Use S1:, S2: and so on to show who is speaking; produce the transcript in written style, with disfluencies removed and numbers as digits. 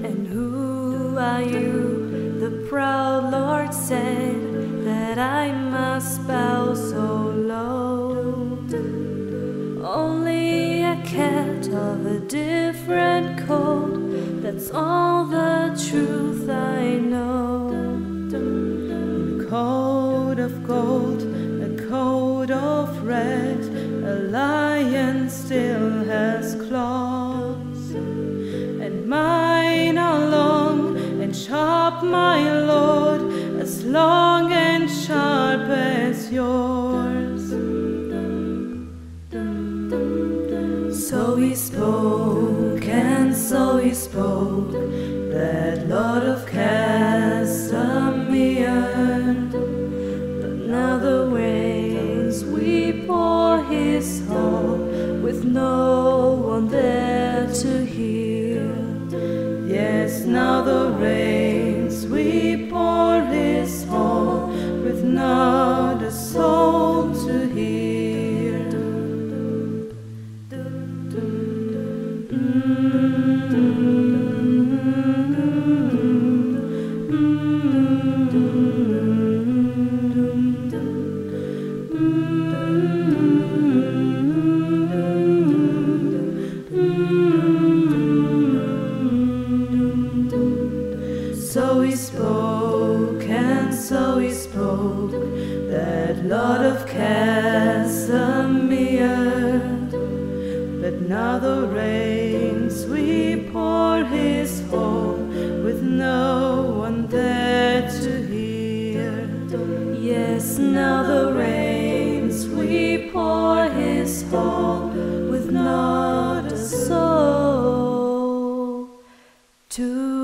S1: And who are you? The proud Lord said that I must bow so low. Only a cat of a different coat, that's all the truth I know.
S2: A coat of gold, a coat of red, a lion still has claws, and mine are long and sharp, my lord, as long and sharp as yours.
S1: So he spoke, and so he spoke, that Lord of Castamere. But now the rains weep o'er his hall, with no one there to hear.
S2: Yes, now the rains weep o'er his hall, with not a soul to hear. So he spoke, and so he spoke, that Lord of Castamere. But now the rains weep o'er his hall, with no one there to hear.
S1: Yes, now the rains weep o'er his hall, with not a soul to